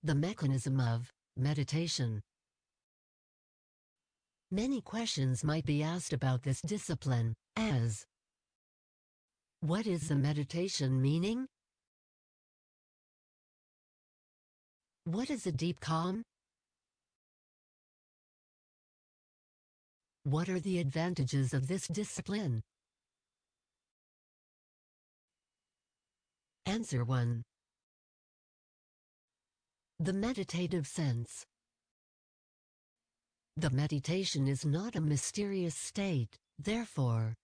The mechanism of meditation. Many questions might be asked about this discipline, as: what is the meditation meaning? What is a deep calm? What are the advantages of this discipline? Answer 1. The meditative sense. The meditation is not a mysterious state, therefore,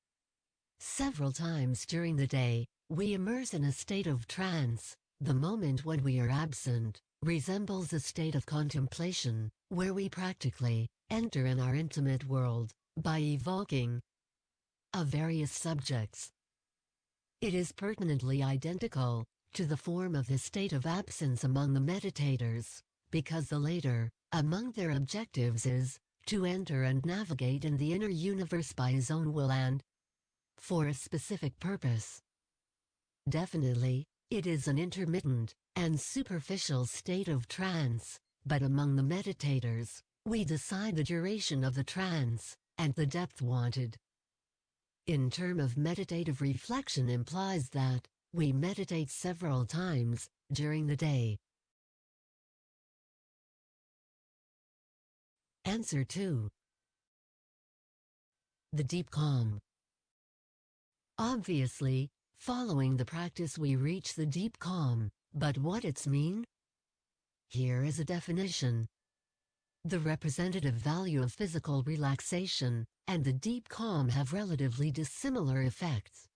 several times during the day, we immerse in a state of trance. The moment when we are absent resembles a state of contemplation, where we practically enter in our intimate world by evoking of various subjects. It is pertinently identical to the form of the state of absence among the meditators, because the latter, among their objectives is to enter and navigate in the inner universe by his own will and for a specific purpose. Definitely, it is an intermittent and superficial state of trance, but among the meditators, we decide the duration of the trance and the depth wanted. In term of meditative reflection implies that we meditate several times during the day. Answer 2. The deep calm. Obviously, following the practice we reach the deep calm, but what it's mean? Here is a definition. The representative value of physical relaxation and the deep calm have relatively dissimilar effects.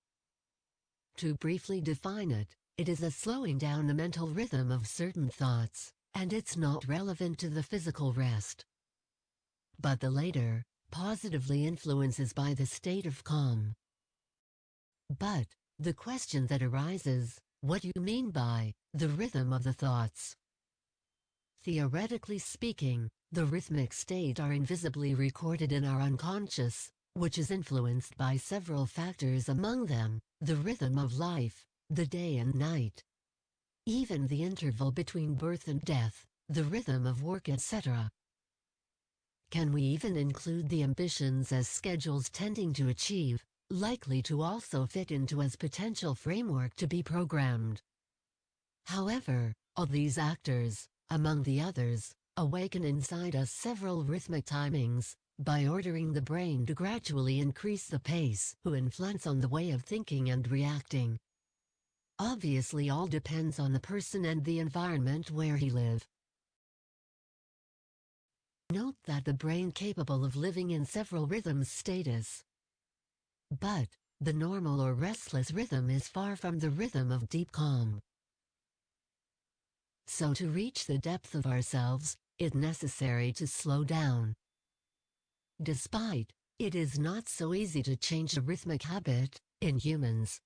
To briefly define it, it is a slowing down the mental rhythm of certain thoughts, and it's not relevant to the physical rest. But the latter, positively influences by the state of calm. But, the question that arises, what do you mean by the rhythm of the thoughts? Theoretically speaking, the rhythmic state are invisibly recorded in our unconscious, which is influenced by several factors, among them, the rhythm of life, the day and night, even the interval between birth and death, the rhythm of work, etc. Can we even include the ambitions as schedules tending to achieve, likely to also fit into as potential framework to be programmed? However, all these actors, among the others, awaken inside us several rhythmic timings, by ordering the brain to gradually increase the pace to influence on the way of thinking and reacting. Obviously all depends on the person and the environment where he lives. Note that the brain capable of living in several rhythms status. But, the normal or restless rhythm is far from the rhythm of deep calm. So to reach the depth of ourselves, it's necessary to slow down. Despite, it is not so easy to change a rhythmic habit in humans.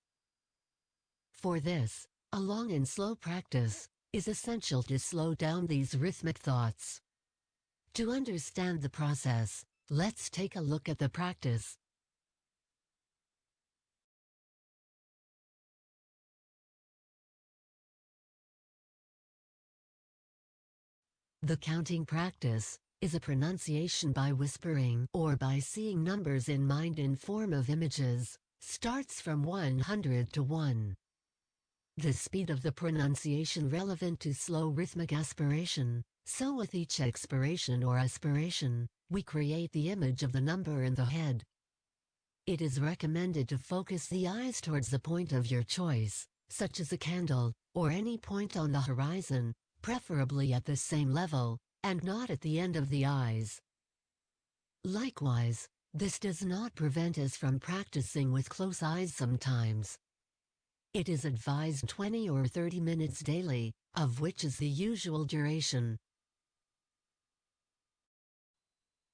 For this, a long and slow practice is essential to slow down these rhythmic thoughts. To understand the process, let's take a look at the practice. The counting practice is a pronunciation by whispering or by seeing numbers in mind in form of images, starts from 100 to 1. The speed of the pronunciation relevant to slow rhythmic aspiration, so with each expiration or aspiration, we create the image of the number in the head. It is recommended to focus the eyes towards the point of your choice, such as a candle, or any point on the horizon, preferably at the same level, and not at the end of the eyes. Likewise, this does not prevent us from practicing with closed eyes sometimes. It is advised 20 or 30 minutes daily, of which is the usual duration.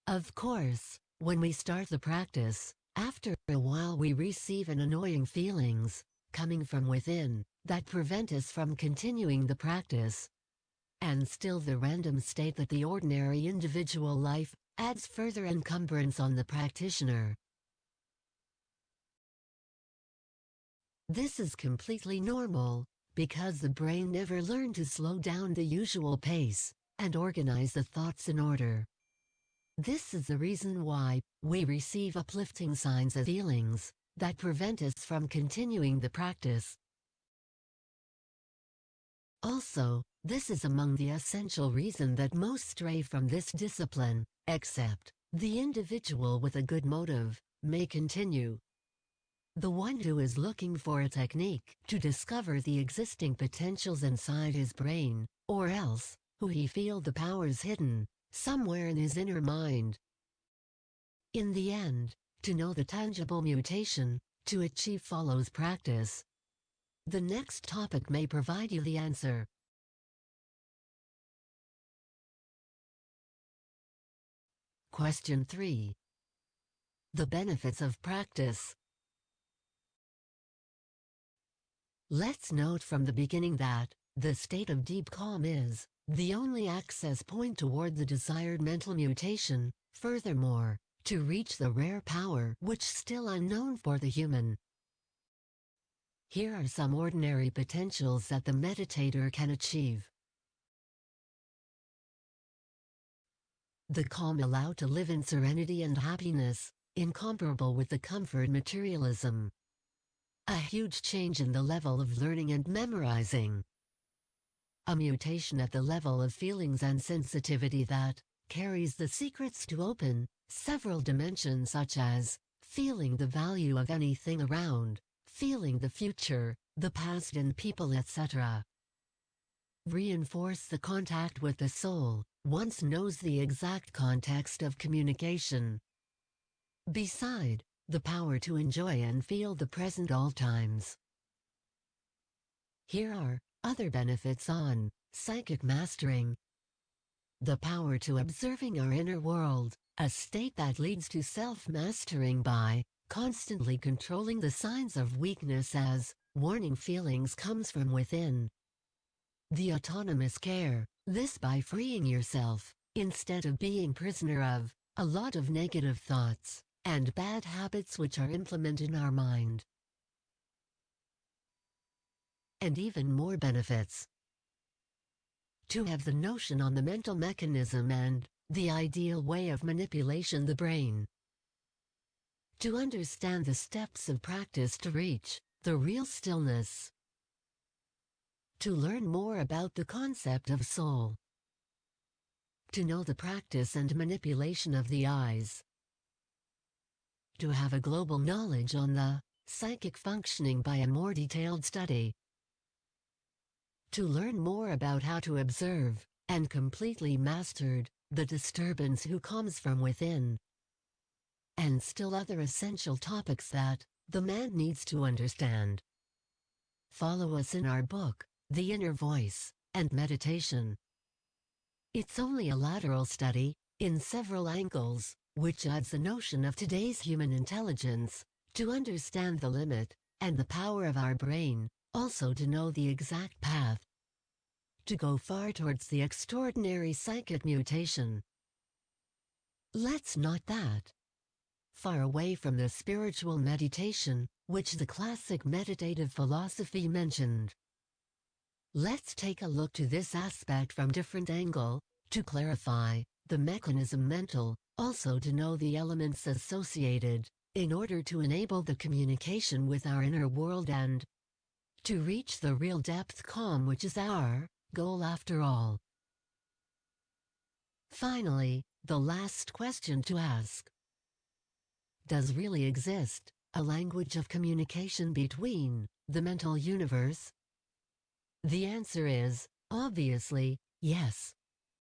Of course, when we start the practice, after a while we receive an annoying feelings, coming from within, that prevent us from continuing the practice. And still the random state that the ordinary individual life adds further encumbrance on the practitioner. This is completely normal, because the brain never learned to slow down the usual pace and organize the thoughts in order. This is the reason why we receive uplifting signs as feelings that prevent us from continuing the practice. Also, this is among the essential reason that most stray from this discipline, except the individual with a good motive may continue. The one who is looking for a technique to discover the existing potentials inside his brain, or else, who he feel the powers hidden somewhere in his inner mind. In the end, to know the tangible mutation to achieve follows practice. The next topic may provide you the answer. Question 3. The benefits of practice. Let's note from the beginning that the state of deep calm is the only access point toward the desired mental mutation. Furthermore, to reach the rare power which still unknown for the human. Here are some ordinary potentials that the meditator can achieve. The calm allowed to live in serenity and happiness, incomparable with the comfort materialism. A huge change in the level of learning and memorizing. A mutation at the level of feelings and sensitivity that carries the secrets to open several dimensions, such as feeling the value of anything around, feeling the future, the past and people, etc. Reinforce the contact with the soul, once knows the exact context of communication. Beside, the power to enjoy and feel the present all times. Here are other benefits on psychic mastering. The power to observing our inner world, a state that leads to self-mastering by constantly controlling the signs of weakness as warning feelings comes from within. The autonomous care, this by freeing yourself, instead of being prisoner of a lot of negative thoughts and bad habits which are implemented in our mind. And even more benefits. To have the notion on the mental mechanism and the ideal way of manipulation the brain. To understand the steps of practice to reach the real stillness. To learn more about the concept of soul. To know the practice and manipulation of the eyes. To have a global knowledge on the psychic functioning by a more detailed study. To learn more about how to observe and completely mastered the disturbance who comes from within. And still other essential topics that the man needs to understand. Follow us in our book, The Inner Voice and Meditation. It's only a lateral study, in several angles, which adds the notion of today's human intelligence, to understand the limit and the power of our brain, also to know the exact path. To go far towards the extraordinary psychic mutation. Let's not that. Far away from the spiritual meditation, which the classic meditative philosophy mentioned. Let's take a look to this aspect from different angle, to clarify the mechanism mental, also to know the elements associated, in order to enable the communication with our inner world and to reach the real depth calm which is our goal after all. Finally, the last question to ask. Does really exist a language of communication between the mental universe? The answer is, obviously, yes.